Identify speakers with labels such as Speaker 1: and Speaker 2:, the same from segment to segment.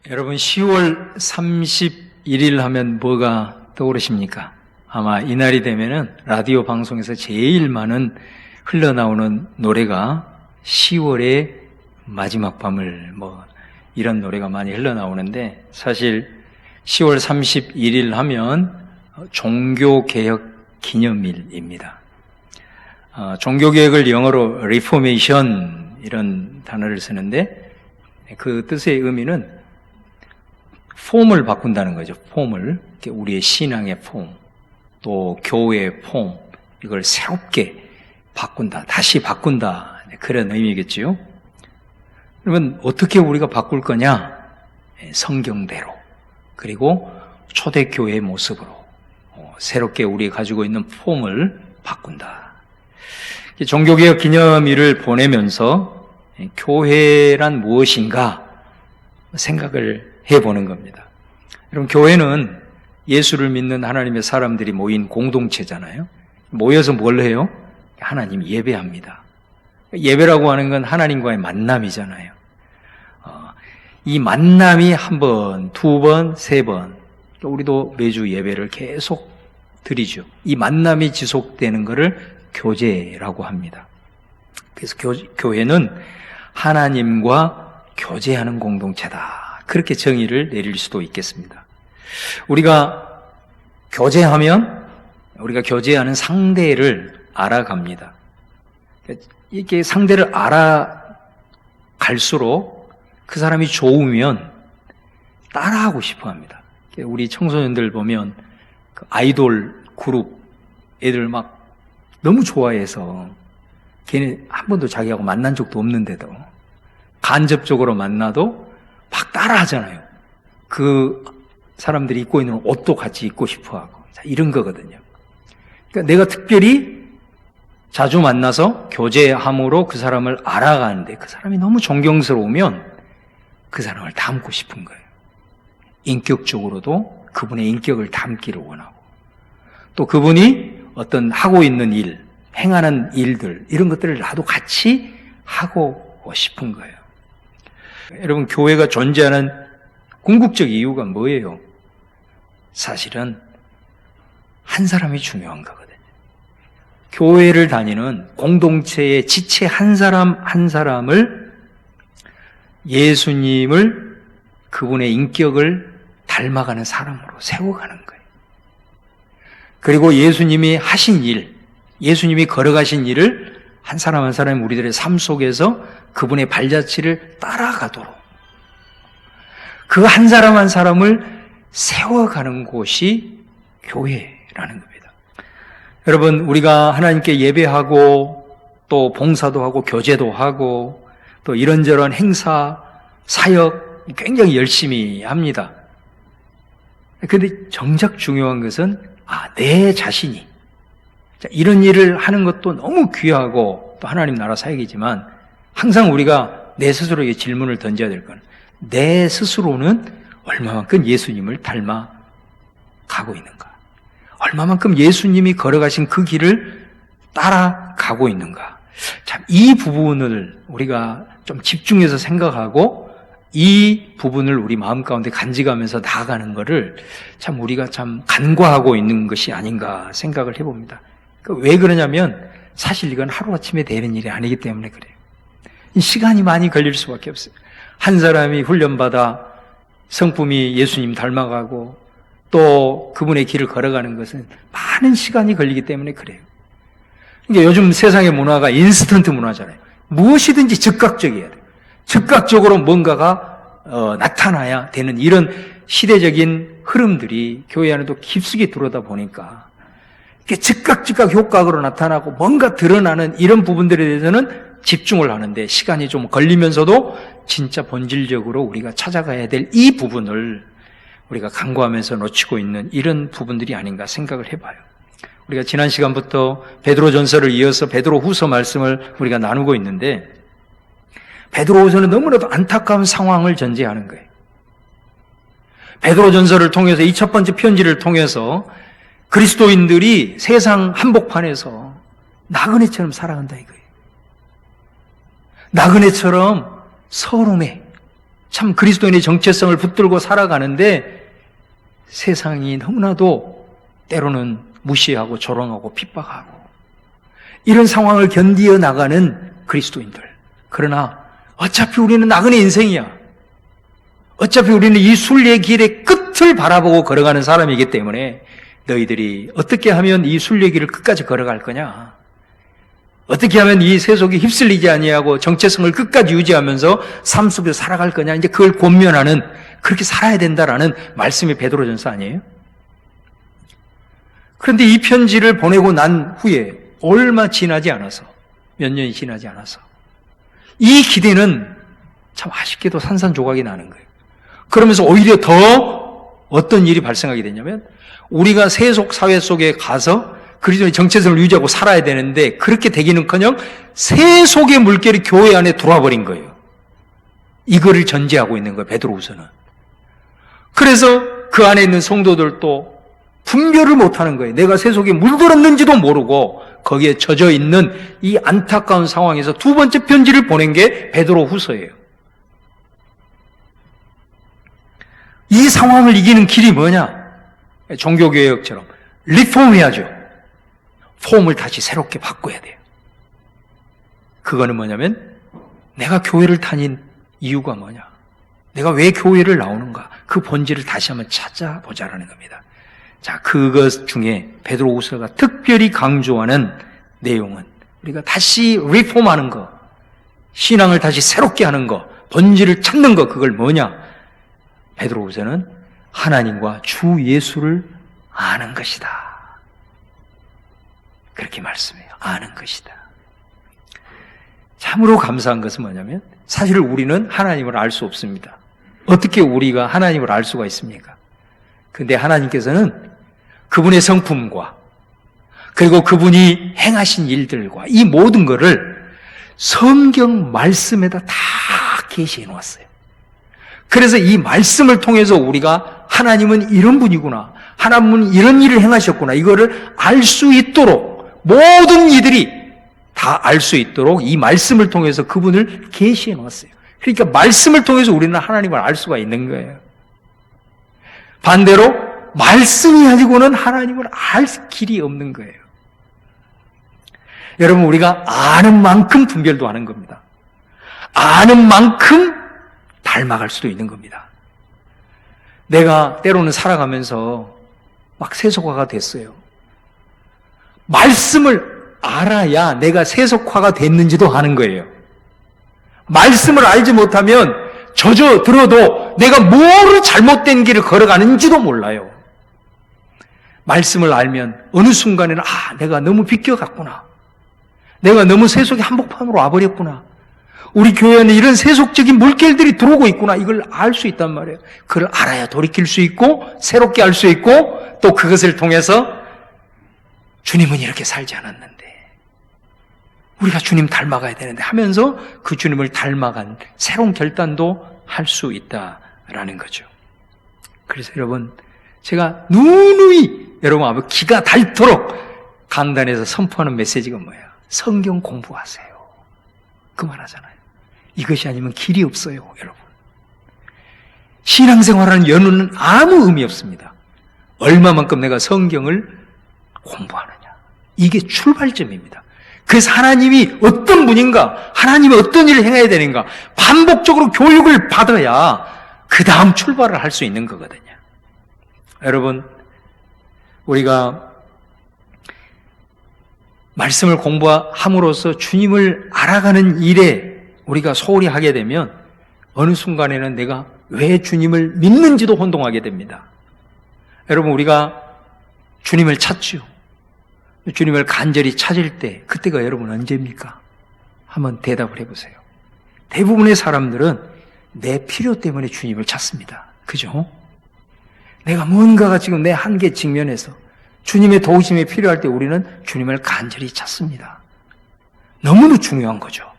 Speaker 1: 여러분 10월 31일 하면 뭐가 떠오르십니까? 아마 이날이 되면은 라디오 방송에서 제일 많은 흘러나오는 노래가 10월의 마지막 밤을 이런 노래가 많이 흘러나오는데, 사실 10월 31일 하면 종교개혁 기념일입니다. 종교개혁을 영어로 리포메이션 이런 단어를 쓰는데, 그 뜻의 의미는 폼을 바꾼다는 거죠. 폼을, 우리의 신앙의 폼, 또 교회의 폼, 이걸 새롭게 바꾼다, 다시 바꾼다, 그런 의미겠지요. 그러면 어떻게 우리가 바꿀 거냐? 성경대로, 그리고 초대교회의 모습으로 새롭게 우리가 가지고 있는 폼을 바꾼다. 종교개혁 기념일을 보내면서 교회란 무엇인가 생각을 해보는 겁니다. 여러분, 교회는 예수를 믿는 하나님의 사람들이 모인 공동체잖아요. 모여서 뭘 해요? 하나님 예배합니다. 예배라고 하는 건 하나님과의 만남이잖아요. 이 만남이 한 번, 두 번, 세 번, 우리도 매주 예배를 계속 드리죠. 이 만남이 지속되는 것을 교제라고 합니다. 그래서 교회는 하나님과 교제하는 공동체다, 그렇게 정의를 내릴 수도 있겠습니다. 우리가 교제하면 우리가 교제하는 상대를 알아갑니다. 이렇게 상대를 알아갈수록 그 사람이 좋으면 따라하고 싶어 합니다. 우리 청소년들 보면 그 아이돌 그룹 애들 막 너무 좋아해서 걔네 한 번도 자기하고 만난 적도 없는데도 간접적으로 만나도 막 따라 하잖아요. 그 사람들이 입고 있는 옷도 같이 입고 싶어 하고, 이런 거거든요. 그러니까 내가 특별히 자주 만나서 교제함으로 그 사람을 알아가는데, 그 사람이 너무 존경스러우면 그 사람을 닮고 싶은 거예요. 인격적으로도 그분의 인격을 닮기를 원하고, 또 그분이 어떤 하고 있는 일, 행하는 일들, 이런 것들을 나도 같이 하고 싶은 거예요. 여러분, 교회가 존재하는 궁극적 이유가 뭐예요? 사실은 한 사람이 중요한 거거든요. 교회를 다니는 공동체의 지체 한 사람 한 사람을, 예수님을, 그분의 인격을 닮아가는 사람으로 세워가는 거예요. 그리고 예수님이 하신 일, 예수님이 걸어가신 일을 한 사람 한 사람이 우리들의 삶 속에서 그분의 발자취를 따라가도록, 그 한 사람 한 사람을 세워가는 곳이 교회라는 겁니다. 여러분, 우리가 하나님께 예배하고 또 봉사도 하고 교제도 하고 또 이런저런 행사, 사역 굉장히 열심히 합니다. 그런데 정작 중요한 것은 내 자신이 이런 일을 하는 것도 너무 귀하고 또 하나님 나라 사역이지만, 항상 우리가 내 스스로에게 질문을 던져야 될 건, 내 스스로는 얼마만큼 예수님을 닮아가고 있는가? 얼마만큼 예수님이 걸어가신 그 길을 따라가고 있는가? 참, 이 부분을 우리가 좀 집중해서 생각하고 이 부분을 우리 마음 가운데 간직하면서 나아가는 것을 참 우리가 참 간과하고 있는 것이 아닌가 생각을 해봅니다. 왜 그러냐면 사실 이건 하루아침에 되는 일이 아니기 때문에 그래요. 시간이 많이 걸릴 수밖에 없어요. 한 사람이 훈련받아 성품이 예수님 닮아가고 또 그분의 길을 걸어가는 것은 많은 시간이 걸리기 때문에 그래요. 그러니까 요즘 세상의 문화가 인스턴트 문화잖아요. 무엇이든지 즉각적이어야 돼요. 즉각적으로 뭔가가 나타나야 되는 이런 시대적인 흐름들이 교회 안에도 깊숙이 들어오다 보니까 즉각 효과로 나타나고 뭔가 드러나는 이런 부분들에 대해서는 집중을 하는데 시간이 좀 걸리면서도 진짜 본질적으로 우리가 찾아가야 될 이 부분을 우리가 간과하면서 놓치고 있는 이런 부분들이 아닌가 생각을 해봐요. 우리가 지난 시간부터 베드로전서를 이어서 베드로후서 말씀을 우리가 나누고 있는데, 베드로후서는 너무나도 안타까운 상황을 전제하는 거예요. 베드로전서를 통해서, 이 첫 번째 편지를 통해서 그리스도인들이 세상 한복판에서 나그네처럼 살아간다 이거예요. 나그네처럼 서름에 참 그리스도인의 정체성을 붙들고 살아가는데 세상이 너무나도 때로는 무시하고 조롱하고 핍박하고 이런 상황을 견디어 나가는 그리스도인들. 그러나 어차피 우리는 나그네 인생이야. 어차피 우리는 이 순례의 길의 끝을 바라보고 걸어가는 사람이기 때문에 너희들이 어떻게 하면 이 순례의 길을 끝까지 걸어갈 거냐? 어떻게 하면 이 세속에 휩쓸리지 아니하고 정체성을 끝까지 유지하면서 삶 속에서 살아갈 거냐? 이제 그걸 권면하는, 그렇게 살아야 된다라는 말씀이 베드로전서 아니에요? 그런데 이 편지를 보내고 난 후에 얼마 지나지 않아서, 몇 년이 지나지 않아서 이 기대는 참 아쉽게도 산산조각이 나는 거예요. 그러면서 오히려 더 어떤 일이 발생하게 되냐면 우리가 세속 사회 속에 가서 그리스도의 정체성을 유지하고 살아야 되는데 그렇게 되기는커녕 세속의 물결이 교회 안에 들어와 버린 거예요. 이거를 전제하고 있는 거예요, 베드로후서는. 그래서 그 안에 있는 성도들도 분별을 못하는 거예요. 내가 세속에 물들었는지도 모르고 거기에 젖어 있는 이 안타까운 상황에서 두 번째 편지를 보낸 게 베드로후서예요. 이 상황을 이기는 길이 뭐냐? 종교개혁처럼 리폼해야죠. 폼을 다시 새롭게 바꿔야 돼요. 그거는 뭐냐면 내가 교회를 다닌 이유가 뭐냐? 내가 왜 교회를 나오는가? 그 본질을 다시 한번 찾아보자라는 겁니다. 자, 그것 중에 베드로후서가 특별히 강조하는 내용은 우리가 다시 리폼하는 거, 신앙을 다시 새롭게 하는 거, 본질을 찾는 거, 그걸 뭐냐? 베드로후서는 하나님과 주 예수를 아는 것이다. 그렇게 말씀해요. 아는 것이다. 참으로 감사한 것은 뭐냐면 사실 우리는 하나님을 알 수 없습니다. 어떻게 우리가 하나님을 알 수가 있습니까? 근데 하나님께서는 그분의 성품과 그리고 그분이 행하신 일들과 이 모든 것을 성경 말씀에다 다 계시해 놓았어요. 그래서 이 말씀을 통해서 우리가 하나님은 이런 분이구나, 하나님은 이런 일을 행하셨구나, 이거를 알 수 있도록 모든 이들이 다 알 수 있도록 이 말씀을 통해서 그분을 계시해 놓았어요. 그러니까 말씀을 통해서 우리는 하나님을 알 수가 있는 거예요. 반대로 말씀이 가지고는 하나님을 알 길이 없는 거예요. 여러분, 우리가 아는 만큼 분별도 하는 겁니다. 아는 만큼 닮아갈 수도 있는 겁니다. 내가 때로는 살아가면서 막 세속화가 됐어요. 말씀을 알아야 내가 세속화가 됐는지도 아는 거예요. 말씀을 알지 못하면 젖어들어도 내가 뭐를 잘못된 길을 걸어가는지도 몰라요. 말씀을 알면 어느 순간에는 내가 너무 비껴갔구나, 내가 너무 세속의 한복판으로 와버렸구나, 우리 교회 안에 이런 세속적인 물결들이 들어오고 있구나, 이걸 알 수 있단 말이에요. 그걸 알아야 돌이킬 수 있고 새롭게 알 수 있고 또 그것을 통해서 주님은 이렇게 살지 않았는데 우리가 주님 닮아가야 되는데 하면서 그 주님을 닮아간 새로운 결단도 할 수 있다라는 거죠. 그래서 여러분, 제가 누누이 여러분 앞에 기가 닳도록 강단에서 선포하는 메시지가 뭐예요? 성경 공부하세요. 그 말하잖아요. 이것이 아니면 길이 없어요, 여러분. 신앙생활하는 연우는 아무 의미 없습니다. 얼마만큼 내가 성경을 공부하느냐, 이게 출발점입니다. 그래서 하나님이 어떤 분인가, 하나님이 어떤 일을 행해야 되는가 반복적으로 교육을 받아야 그 다음 출발을 할 수 있는 거거든요. 여러분, 우리가 말씀을 공부함으로써 주님을 알아가는 일에 우리가 소홀히 하게 되면 어느 순간에는 내가 왜 주님을 믿는지도 혼동하게 됩니다. 여러분, 우리가 주님을 찾죠. 주님을 간절히 찾을 때 그때가 여러분 언제입니까? 한번 대답을 해보세요. 대부분의 사람들은 내 필요 때문에 주님을 찾습니다. 그죠? 내가 뭔가가 지금 내 한계 직면에서 주님의 도우심이 필요할 때 우리는 주님을 간절히 찾습니다. 너무나 중요한 거죠.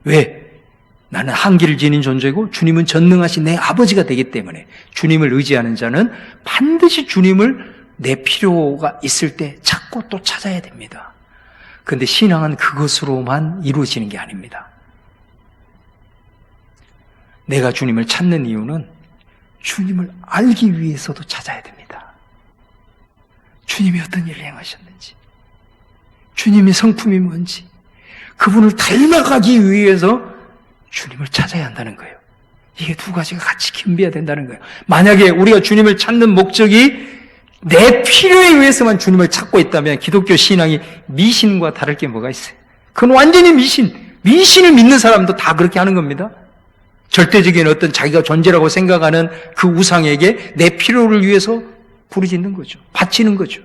Speaker 1: 왜? 나는 한계를 지닌 존재고 주님은 전능하신 내 아버지가 되기 때문에 주님을 의지하는 자는 반드시 주님을 내 필요가 있을 때 찾고 또 찾아야 됩니다. 그런데 신앙은 그것으로만 이루어지는 게 아닙니다. 내가 주님을 찾는 이유는 주님을 알기 위해서도 찾아야 됩니다. 주님이 어떤 일을 행하셨는지, 주님의 성품이 뭔지, 그분을 닮아가기 위해서 주님을 찾아야 한다는 거예요. 이게 두 가지가 같이 겸비해야 된다는 거예요. 만약에 우리가 주님을 찾는 목적이 내 필요에 의해서만 주님을 찾고 있다면 기독교 신앙이 미신과 다를 게 뭐가 있어요? 그건 완전히 미신을 믿는 사람도 다 그렇게 하는 겁니다. 절대적인 어떤 자기가 존재라고 생각하는 그 우상에게 내 필요를 위해서 부르짖는 거죠. 바치는 거죠.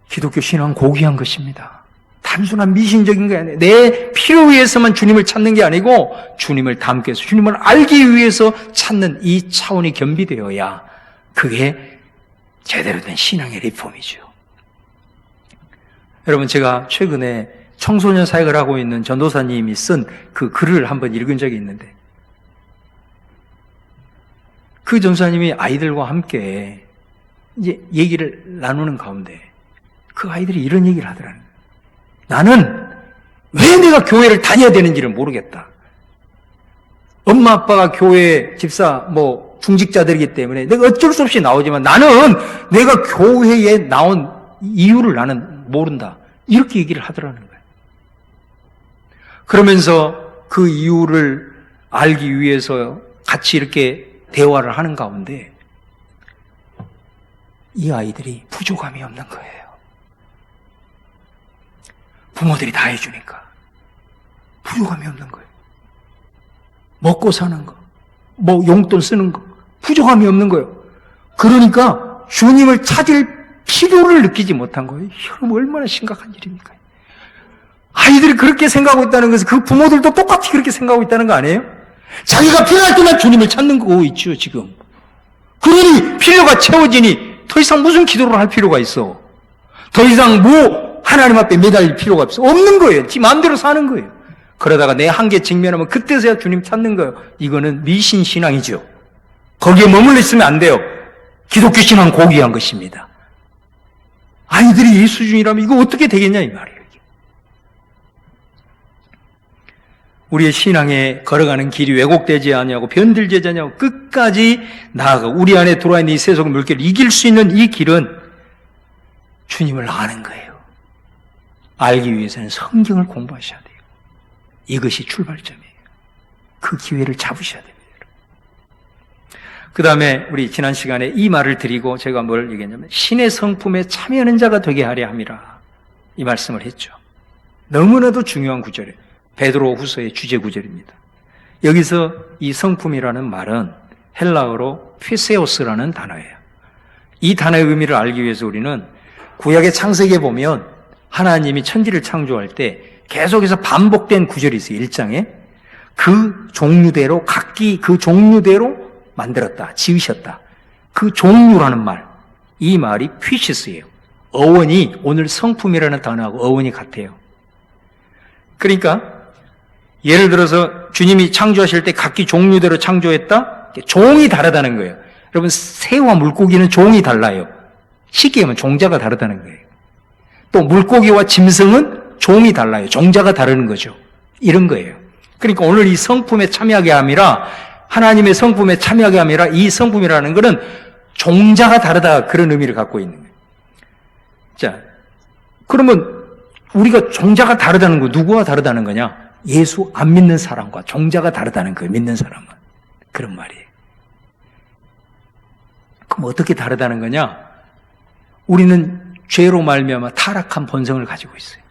Speaker 1: 기독교 신앙은 고귀한 것입니다. 단순한 미신적인 게 아니에요. 내 필요에 의해서만 주님을 찾는 게 아니고 주님을 닮게 해서 주님을 알기 위해서 찾는 이 차원이 겸비되어야 그게 제대로 된 신앙의 리폼이죠. 여러분, 제가 최근에 청소년 사역을 하고 있는 전도사님이 쓴 그 글을 한번 읽은 적이 있는데, 그 전도사님이 아이들과 함께 이제 얘기를 나누는 가운데 그 아이들이 이런 얘기를 하더라는 거예요. 나는 왜 내가 교회를 다녀야 되는지를 모르겠다. 엄마 아빠가 교회 집사 중직자들이기 때문에 내가 어쩔 수 없이 나오지만 나는 내가 교회에 나온 이유를 나는 모른다. 이렇게 얘기를 하더라는 거예요. 그러면서 그 이유를 알기 위해서 같이 이렇게 대화를 하는 가운데 이 아이들이 부족함이 없는 거예요. 부모들이 다 해주니까 부족함이 없는 거예요. 먹고 사는 거, 용돈 쓰는 거, 부족함이 없는 거예요. 그러니까 주님을 찾을 필요를 느끼지 못한 거예요. 여러분, 얼마나 심각한 일입니까? 아이들이 그렇게 생각하고 있다는 것은 그 부모들도 똑같이 그렇게 생각하고 있다는 거 아니에요? 자기가 필요할 때만 주님을 찾는 거고 있죠, 지금. 그러니 필요가 채워지니 더 이상 무슨 기도를 할 필요가 있어? 더 이상 하나님 앞에 매달릴 필요가 없는 거예요. 지 마음대로 사는 거예요. 그러다가 내 한계 직면하면 그때서야 주님 찾는 거예요. 이거는 미신 신앙이죠. 거기에 머물러 있으면 안 돼요. 기독교 신앙 고귀한 것입니다. 아이들이 이 수준이라면 이거 어떻게 되겠냐 이 말이에요. 우리의 신앙에 걸어가는 길이 왜곡되지 않냐고 변질되지 않냐고 끝까지 나아가 우리 안에 들어와 있는 이 세속 물결을 이길 수 있는 이 길은 주님을 아는 거예요. 알기 위해서는 성경을 공부하셔야 돼요. 이것이 출발점이에요. 그 기회를 잡으셔야 됩니다. 그 다음에 우리 지난 시간에 이 말을 드리고 제가 뭘 얘기했냐면 신의 성품에 참여하는 자가 되게 하려 함이라 이 말씀을 했죠. 너무나도 중요한 구절이에요. 베드로 후서의 주제 구절입니다. 여기서 이 성품이라는 말은 헬라어로 피세오스라는 단어예요. 이 단어의 의미를 알기 위해서 우리는 구약의 창세기에 보면 하나님이 천지를 창조할 때 계속해서 반복된 구절이 있어요. 1장에 그 종류대로 각기 그 종류대로 만들었다, 지으셨다. 그 종류라는 말, 이 말이 피시스예요. 어원이 오늘 성품이라는 단어하고 어원이 같아요. 그러니까 예를 들어서 주님이 창조하실 때 각기 종류대로 창조했다? 종이 다르다는 거예요. 여러분, 새와 물고기는 종이 달라요. 쉽게 하면 종자가 다르다는 거예요. 또 물고기와 짐승은 종이 달라요. 종자가 다르는 거죠. 이런 거예요. 그러니까 오늘 이 성품에 참여하게 함이라, 하나님의 성품에 참여하게 함이라, 이 성품이라는 것은 종자가 다르다, 그런 의미를 갖고 있는 거예요. 자, 그러면 우리가 종자가 다르다는 거, 누구와 다르다는 거냐? 예수 안 믿는 사람과 종자가 다르다는 거예요. 믿는 사람은. 그런 말이에요. 그럼 어떻게 다르다는 거냐? 우리는 죄로 말미암아 타락한 본성을 가지고 있어요.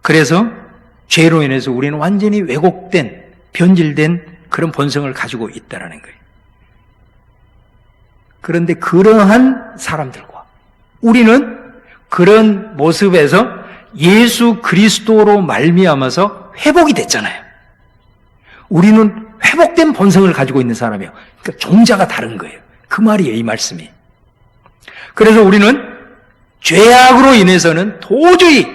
Speaker 1: 그래서 죄로 인해서 우리는 완전히 왜곡된, 변질된 그런 본성을 가지고 있다는 거예요. 그런데 그러한 사람들과 우리는 그런 모습에서 예수 그리스도로 말미암아서 회복이 됐잖아요. 우리는 회복된 본성을 가지고 있는 사람이에요. 그러니까 종자가 다른 거예요. 그 말이에요, 이 말씀이. 그래서 우리는 죄악으로 인해서는 도저히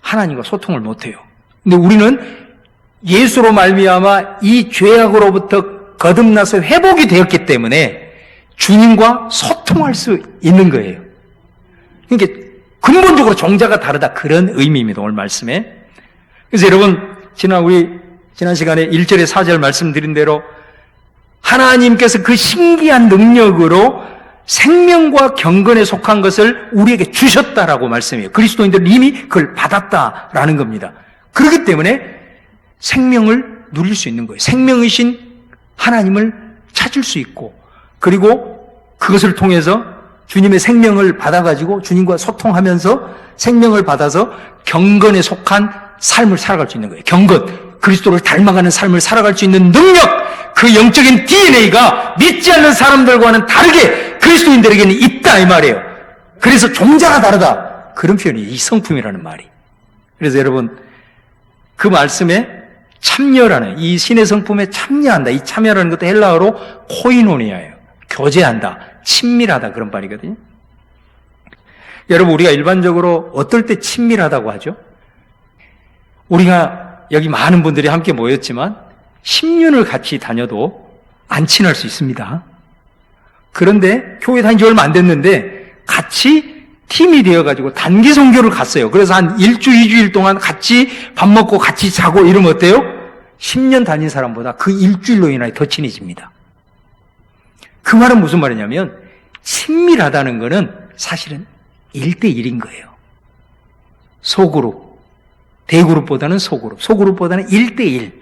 Speaker 1: 하나님과 소통을 못해요. 근데 우리는 예수로 말미암아 이 죄악으로부터 거듭나서 회복이 되었기 때문에 주님과 소통할 수 있는 거예요. 그러니까 근본적으로 종자가 다르다, 그런 의미입니다, 오늘 말씀에. 그래서 여러분, 지난 우리 지난 시간에 1절에 4절 말씀드린 대로 하나님께서 그 신기한 능력으로 생명과 경건에 속한 것을 우리에게 주셨다라고 말씀해요. 그리스도인들은 이미 그걸 받았다라는 겁니다. 그렇기 때문에 생명을 누릴 수 있는 거예요. 생명이신 하나님을 찾을 수 있고, 그리고 그것을 통해서 주님의 생명을 받아가지고 주님과 소통하면서 생명을 받아서 경건에 속한 삶을 살아갈 수 있는 거예요. 경건, 그리스도를 닮아가는 삶을 살아갈 수 있는 능력, 그 영적인 DNA가 믿지 않는 사람들과는 다르게 그리스도인들에게는 있다 이 말이에요. 그래서 종자가 다르다, 그런 표현이 이 성품이라는 말이. 그래서 여러분, 그 말씀에 참여라는, 이 신의 성품에 참여한다, 이 참여라는 것도 헬라어로 코이노니아예요. 교제한다, 친밀하다, 그런 말이거든요. 여러분, 우리가 일반적으로 어떨 때 친밀하다고 하죠? 우리가 여기 많은 분들이 함께 모였지만 10년을 같이 다녀도 안 친할 수 있습니다. 그런데 교회 다닌 지 얼마 안 됐는데 같이 팀이 되어가지고 단기 선교를 갔어요. 그래서 한 1주, 2주일 동안 같이 밥 먹고 같이 자고 이러면 어때요? 10년 다닌 사람보다 그 일주일로 인하여 더 친해집니다. 그 말은 무슨 말이냐면 친밀하다는 것은 사실은 1대1인 거예요. 소그룹, 대그룹보다는 소그룹, 소그룹보다는 1대1.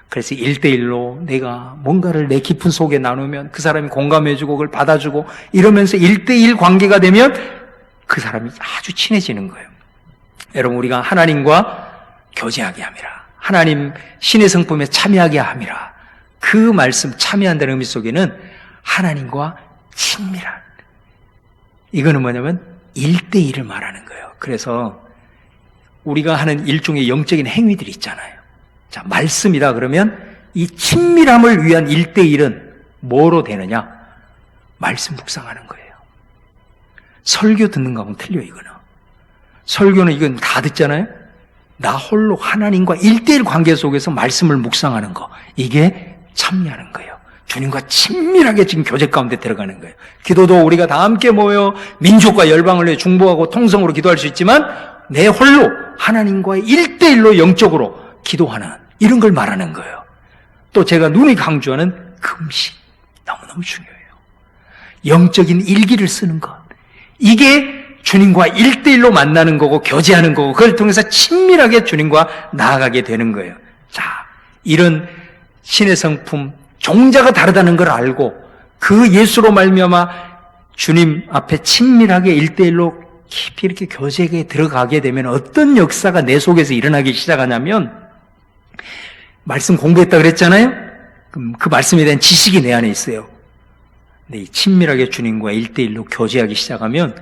Speaker 1: 그래서 1대1로 내가 뭔가를 내 깊은 속에 나누면 그 사람이 공감해주고 그걸 받아주고 이러면서 1대1 관계가 되면 그 사람이 아주 친해지는 거예요. 여러분, 우리가 하나님과 교제하게 함이라, 하나님 신의 성품에 참여하게 함이라, 그 말씀 참여한다는 의미 속에는 하나님과 친밀한, 이거는 뭐냐면 1대1을 말하는 거예요. 그래서 우리가 하는 일종의 영적인 행위들이 있잖아요. 자, 말씀이다 그러면 이 친밀함을 위한 1대1은 뭐로 되느냐? 말씀 묵상하는 거예요. 설교 듣는 거하고는 틀려요, 이거는. 설교는 이건 다 듣잖아요? 나 홀로 하나님과 1대1 관계 속에서 말씀을 묵상하는 거, 이게 참여하는 거예요. 주님과 친밀하게 지금 교제 가운데 들어가는 거예요. 기도도 우리가 다 함께 모여 민족과 열방을 위해 중보하고 통성으로 기도할 수 있지만 내 홀로 하나님과의 1대1로 영적으로 기도하는, 이런 걸 말하는 거예요. 또 제가 눈이 강조하는 금식, 너무너무 중요해요. 영적인 일기를 쓰는 것, 이게 주님과 1대1로 만나는 거고 교제하는 거고, 그걸 통해서 친밀하게 주님과 나아가게 되는 거예요. 자, 이런 신의 성품, 종자가 다르다는 걸 알고 그 예수로 말미암아 주님 앞에 친밀하게 1대1로 깊이 이렇게 교제에 들어가게 되면 어떤 역사가 내 속에서 일어나기 시작하냐면, 말씀 공부했다 그랬잖아요? 그럼 그 말씀에 대한 지식이 내 안에 있어요. 근데 친밀하게 주님과 1대1로 교제하기 시작하면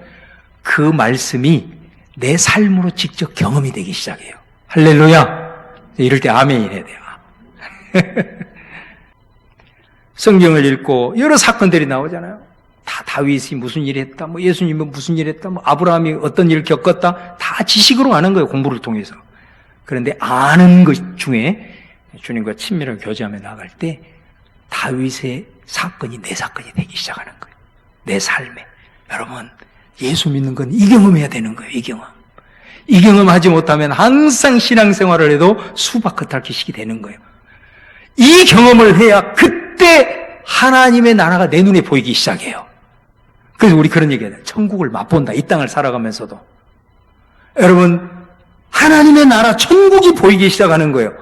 Speaker 1: 그 말씀이 내 삶으로 직접 경험이 되기 시작해요. 할렐루야! 이럴 때 아멘이 해야 돼요. 성경을 읽고 여러 사건들이 나오잖아요. 다 다윗이 무슨 일 했다, 뭐 예수님은 무슨 일 했다, 뭐 아브라함이 어떤 일을 겪었다, 다 지식으로 아는 거예요, 공부를 통해서. 그런데 아는 것 중에 주님과 친밀하게 교제하며 나갈 때 다윗의 사건이 내 사건이 되기 시작하는 거예요. 내 삶에. 여러분, 예수 믿는 건 이 경험해야 되는 거예요, 이 경험. 이 경험하지 못하면 항상 신앙생활을 해도 수박겉핥기식이 되는 거예요. 이 경험을 해야 그때 하나님의 나라가 내 눈에 보이기 시작해요. 그래서 우리 그런 얘기해요. 천국을 맛본다, 이 땅을 살아가면서도. 여러분, 하나님의 나라, 천국이 보이기 시작하는 거예요.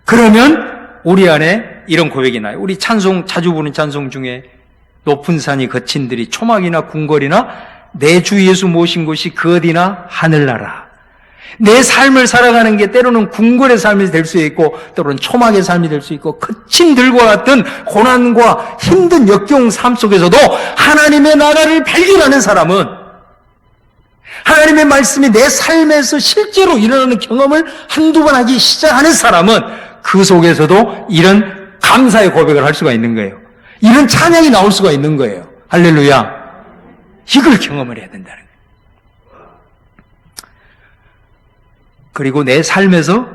Speaker 1: 그러면 우리 안에 이런 고백이 나요. 우리 찬송, 자주 부르는 찬송 중에 높은 산이 거친 들이 초막이나 궁궐이나 내 주 예수 모신 곳이 그 어디나 하늘나라. 내 삶을 살아가는 게 때로는 궁궐의 삶이 될 수 있고 때로는 초막의 삶이 될 수 있고 거친 들과 같은 고난과 힘든 역경 삶 속에서도 하나님의 나라를 발견하는 사람은, 하나님의 말씀이 내 삶에서 실제로 일어나는 경험을 한두 번 하기 시작하는 사람은 그 속에서도 이런 감사의 고백을 할 수가 있는 거예요. 이런 찬양이 나올 수가 있는 거예요. 할렐루야. 이걸 경험을 해야 된다는 거예요. 그리고 내 삶에서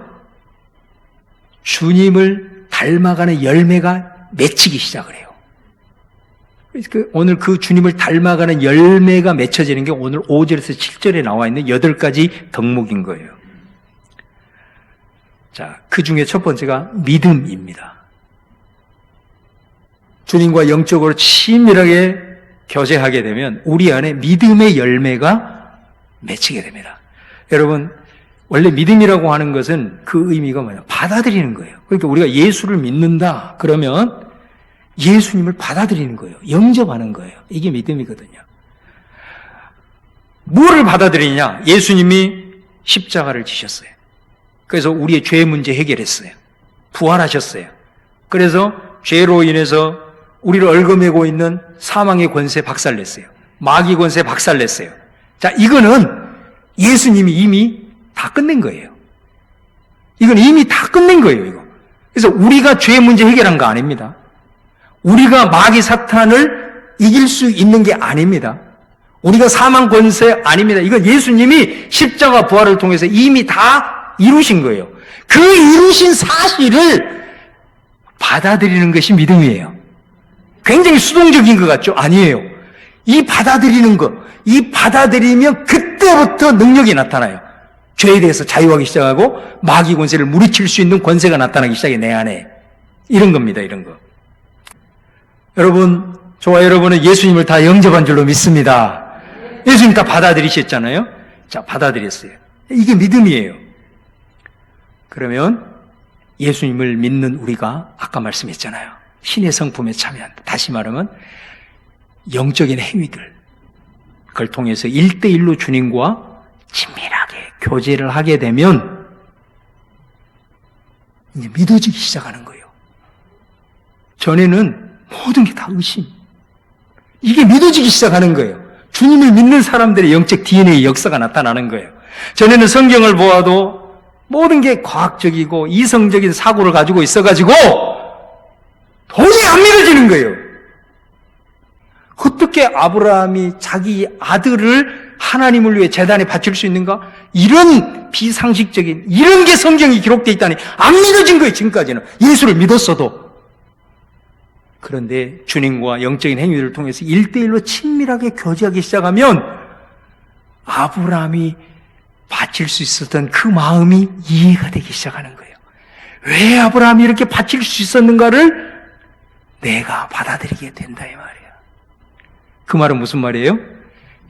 Speaker 1: 주님을 닮아가는 열매가 맺히기 시작을 해요. 오늘 그 주님을 닮아가는 열매가 맺혀지는 게 오늘 5절에서 7절에 나와 있는 8가지 덕목인 거예요. 자, 그 중에 첫 번째가 믿음입니다. 주님과 영적으로 친밀하게 교제하게 되면 우리 안에 믿음의 열매가 맺히게 됩니다. 여러분, 원래 믿음이라고 하는 것은 그 의미가 뭐냐? 받아들이는 거예요. 그러니까 우리가 예수를 믿는다 그러면 예수님을 받아들이는 거예요. 영접하는 거예요. 이게 믿음이거든요. 뭐를 받아들이냐? 예수님이 십자가를 지셨어요. 그래서 우리의 죄 문제 해결했어요. 부활하셨어요. 그래서 죄로 인해서 우리를 얽어매고 있는 사망의 권세 박살냈어요. 마귀 권세 박살냈어요. 자, 이거는 예수님이 이미 다 끝낸 거예요. 이건 이미 다 끝낸 거예요, 이거. 그래서 우리가 죄 문제 해결한 거 아닙니다. 우리가 마귀 사탄을 이길 수 있는 게 아닙니다. 우리가 사망 권세 아닙니다. 이건 예수님이 십자가 부활을 통해서 이미 다 이루신 거예요. 그 이루신 사실을 받아들이는 것이 믿음이에요. 굉장히 수동적인 것 같죠? 아니에요. 이 받아들이는 것, 이 받아들이면 그때부터 능력이 나타나요. 죄에 대해서 자유하기 시작하고 마귀 권세를 물리칠 수 있는 권세가 나타나기 시작해, 내 안에. 이런 겁니다, 이런 거. 여러분, 저와 여러분은 예수님을 다 영접한 줄로 믿습니다. 예수님 다 받아들이셨잖아요. 자, 받아들였어요. 이게 믿음이에요. 그러면 예수님을 믿는 우리가 아까 말씀했잖아요. 신의 성품에 참여한다. 다시 말하면 영적인 행위들, 그걸 통해서 1대1로 주님과 친밀하게 교제를 하게 되면 이제 믿어지기 시작하는 거예요. 전에는 모든 게 다 의심. 이게 믿어지기 시작하는 거예요. 주님을 믿는 사람들의 영적 DNA 역사가 나타나는 거예요. 전에는 성경을 보아도 모든 게 과학적이고 이성적인 사고를 가지고 있어가지고 도저히 안 믿어지는 거예요. 어떻게 아브라함이 자기 아들을 하나님을 위해 제단에 바칠 수 있는가? 이런 비상식적인, 이런 게 성경이 기록되어 있다니 안 믿어진 거예요, 지금까지는. 예수를 믿었어도. 그런데 주님과 영적인 행위들을 통해서 1대1로 친밀하게 교제하기 시작하면 아브라함이 바칠 수 있었던 그 마음이 이해가 되기 시작하는 거예요. 왜 아브라함이 이렇게 바칠 수 있었는가를 내가 받아들이게 된다, 이 말이에요. 그 말은 무슨 말이에요?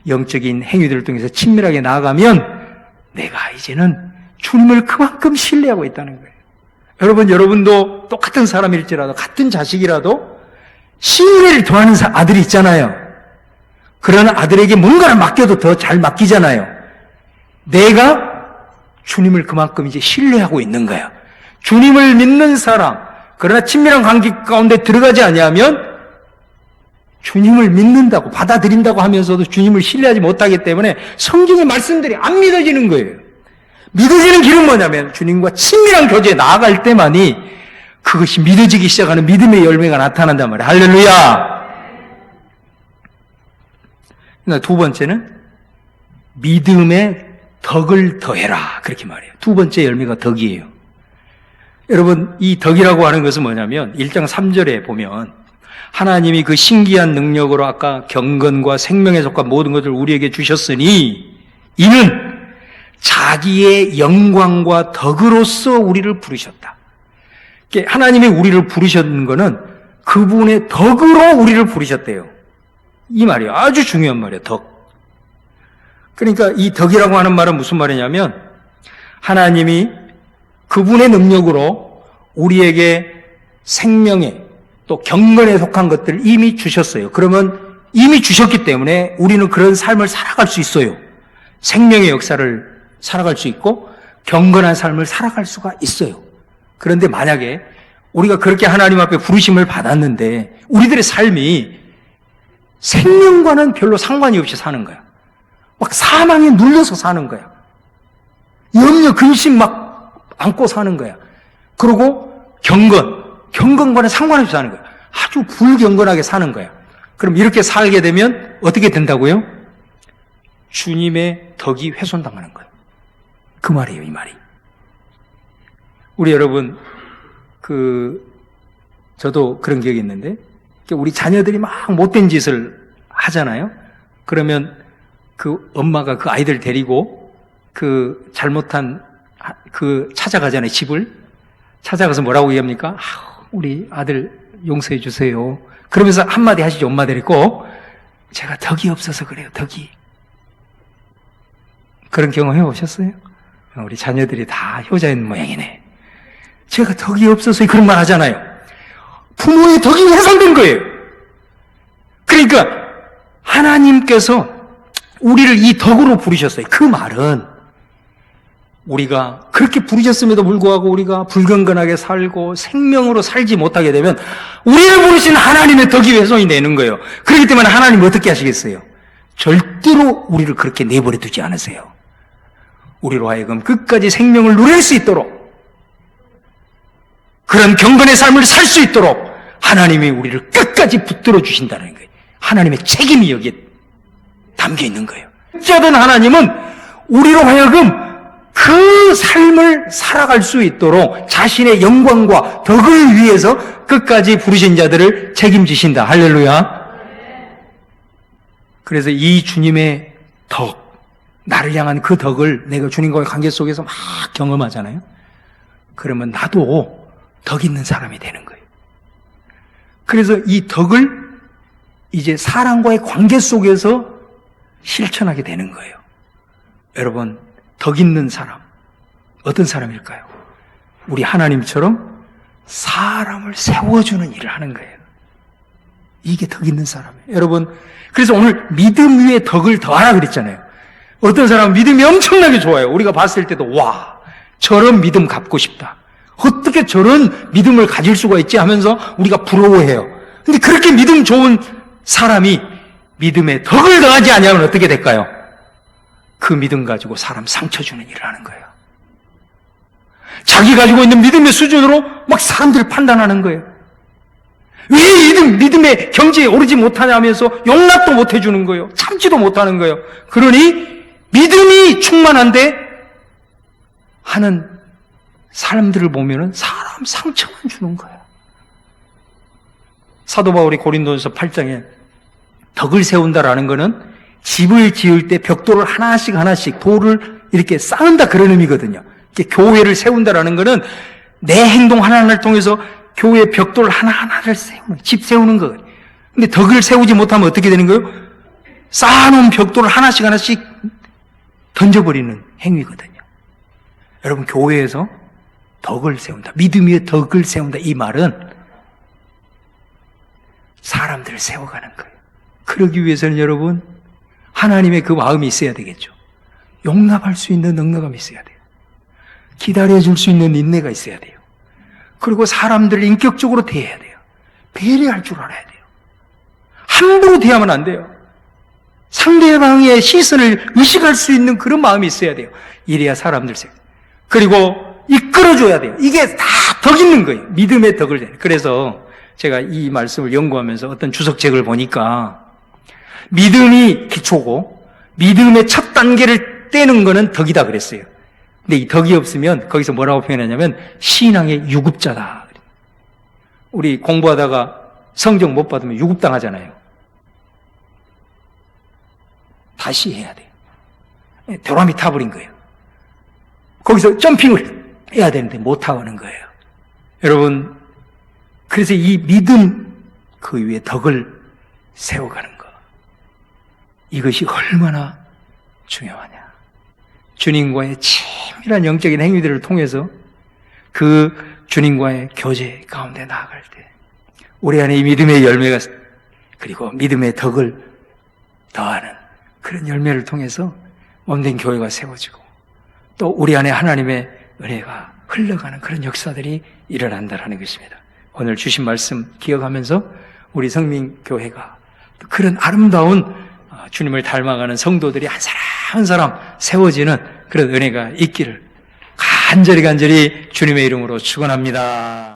Speaker 1: 영적인 행위들을 통해서 친밀하게 나아가면 내가 이제는 주님을 그만큼 신뢰하고 있다는 거예요. 여러분도 똑같은 사람일지라도, 같은 자식이라도 신뢰를 더하는 아들이 있잖아요. 그런 아들에게 뭔가를 맡겨도 더 잘 맡기잖아요. 내가 주님을 그만큼 이제 신뢰하고 있는 거야. 주님을 믿는 사람, 그러나 친밀한 관계 가운데 들어가지 아니하면 주님을 믿는다고, 받아들인다고 하면서도 주님을 신뢰하지 못하기 때문에 성경의 말씀들이 안 믿어지는 거예요. 믿어지는 길은 뭐냐면 주님과 친밀한 교제에 나아갈 때만이 그것이 믿어지기 시작하는 믿음의 열매가 나타난단 말이에요. 할렐루야! 두 번째는 믿음의 덕을 더해라, 그렇게 말해요. 두 번째 열매가 덕이에요. 여러분, 이 덕이라고 하는 것은 뭐냐면 1장 3절에 보면 하나님이 그 신기한 능력으로 아까 경건과 생명에 속한 모든 것을 우리에게 주셨으니 이는 자기의 영광과 덕으로서 우리를 부르셨다. 하나님이 우리를 부르셨는 것은 그분의 덕으로 우리를 부르셨대요. 이 말이에요. 아주 중요한 말이에요. 덕. 그러니까 이 덕이라고 하는 말은 무슨 말이냐면 하나님이 그분의 능력으로 우리에게 생명에 또 경건에 속한 것들을 이미 주셨어요. 그러면 이미 주셨기 때문에 우리는 그런 삶을 살아갈 수 있어요. 생명의 역사를 살아갈 수 있고 경건한 삶을 살아갈 수가 있어요. 그런데 만약에 우리가 그렇게 하나님 앞에 부르심을 받았는데 우리들의 삶이 생명과는 별로 상관이 없이 사는 거야. 막 사망에 눌려서 사는 거야. 염려, 근심 막 안고 사는 거야. 그리고 경건과는 상관없이 사는 거야. 아주 불경건하게 사는 거야. 그럼 이렇게 살게 되면 어떻게 된다고요? 주님의 덕이 훼손당하는 거예요. 그 말이에요, 이 말이. 우리 여러분, 저도 그런 기억이 있는데, 우리 자녀들이 막 못된 짓을 하잖아요? 그러면 그 엄마가 그 아이들 데리고 그 잘못한 찾아가잖아요. 집을 찾아가서 뭐라고 얘기합니까? 우리 아들 용서해 주세요. 그러면서 한마디 하시죠. 엄마들이 꼭 제가 덕이 없어서 그래요. 덕이. 그런 경험 해보셨어요? 우리 자녀들이 다 효자인 모양이네. 제가 덕이 없어서 그런 말 하잖아요. 부모의 덕이 훼손된 거예요. 그러니까 하나님께서 우리를 이 덕으로 부르셨어요. 그 말은 우리가 그렇게 부르셨음에도 불구하고 우리가 불경건하게 살고 생명으로 살지 못하게 되면 우리를 부르신 하나님의 덕이 훼손이 되는 거예요. 그렇기 때문에 하나님 어떻게 하시겠어요? 절대로 우리를 그렇게 내버려 두지 않으세요. 우리로 하여금 끝까지 생명을 누릴 수 있도록 그런 경건의 삶을 살 수 있도록 하나님이 우리를 끝까지 붙들어 주신다는 거예요. 하나님의 책임이 여기에 담겨 있는 거예요. 어쩌든 하나님은 우리로 하여금 그 삶을 살아갈 수 있도록 자신의 영광과 덕을 위해서 끝까지 부르신 자들을 책임지신다. 할렐루야. 그래서 이 주님의 덕, 나를 향한 그 덕을 내가 주님과의 관계 속에서 막 경험하잖아요. 그러면 나도 덕 있는 사람이 되는 거예요. 그래서 이 덕을 이제 사람과의 관계 속에서 실천하게 되는 거예요. 여러분, 덕 있는 사람, 어떤 사람일까요? 우리 하나님처럼 사람을 세워주는 일을 하는 거예요. 이게 덕 있는 사람이에요. 여러분, 그래서 오늘 믿음 위에 덕을 더하라 그랬잖아요. 어떤 사람은 믿음이 엄청나게 좋아요. 우리가 봤을 때도 와, 저런 믿음 갖고 싶다. 어떻게 저런 믿음을 가질 수가 있지 하면서 우리가 부러워해요. 근데 그렇게 믿음 좋은 사람이 믿음에 덕을 더하지 않으면 어떻게 될까요? 그 믿음 가지고 사람 상처 주는 일을 하는 거예요. 자기 가지고 있는 믿음의 수준으로 막 사람들을 판단하는 거예요. 왜 믿음의 경지에 오르지 못하냐면서 용납도 못 해주는 거예요. 참지도 못하는 거예요. 그러니 믿음이 충만한데 하는 사람들을 보면은 사람 상처만 주는 거예요. 사도 바울이 고린도전서 8장에 덕을 세운다라는 것은 집을 지을 때 벽돌을 하나씩 돌을 이렇게 쌓는다 그런 의미거든요. 교회를 세운다라는 것은 내 행동 하나하나를 통해서 교회 벽돌 하나하나를 세우는, 집 세우는 거예요. 근데 덕을 세우지 못하면 어떻게 되는 거예요? 쌓아놓은 벽돌을 하나씩 던져버리는 행위거든요. 여러분, 교회에서 덕을 세운다, 믿음 위에 덕을 세운다, 이 말은 사람들을 세워가는 거예요. 그러기 위해서는 여러분, 하나님의 그 마음이 있어야 되겠죠. 용납할 수 있는 넉넉함이 있어야 돼요. 기다려줄 수 있는 인내가 있어야 돼요. 그리고 사람들을 인격적으로 대해야 돼요. 배려할 줄 알아야 돼요. 함부로 대하면 안 돼요. 상대방의 시선을 의식할 수 있는 그런 마음이 있어야 돼요. 이래야 사람들 세요. 그리고 이끌어줘야 돼요. 이게 다 덕 있는 거예요. 믿음의 덕을 내요. 그래서 제가 이 말씀을 연구하면서 어떤 주석책을 보니까 믿음이 기초고 믿음의 첫 단계를 떼는 거는 덕이다 그랬어요. 근데 이 덕이 없으면 거기서 뭐라고 표현하냐면 신앙의 유급자다. 우리 공부하다가 성적 못 받으면 유급당하잖아요. 다시 해야 돼요. 도람이 타버린 거예요. 거기서 점핑을 해야 되는데 못 하는 거예요. 여러분, 그래서 이 믿음 그 위에 덕을 세워가는 것, 이것이 얼마나 중요하냐. 주님과의 친밀한 영적인 행위들을 통해서 그 주님과의 교제 가운데 나아갈 때 우리 안에 이 믿음의 열매가, 그리고 믿음의 덕을 더하는 그런 열매를 통해서 몸된 교회가 세워지고 또 우리 안에 하나님의 은혜가 흘러가는 그런 역사들이 일어난다는 것입니다. 오늘 주신 말씀 기억하면서 우리 성민교회가 그런 아름다운 주님을 닮아가는 성도들이 한 사람 한 사람 세워지는 그런 은혜가 있기를 간절히 주님의 이름으로 축원합니다.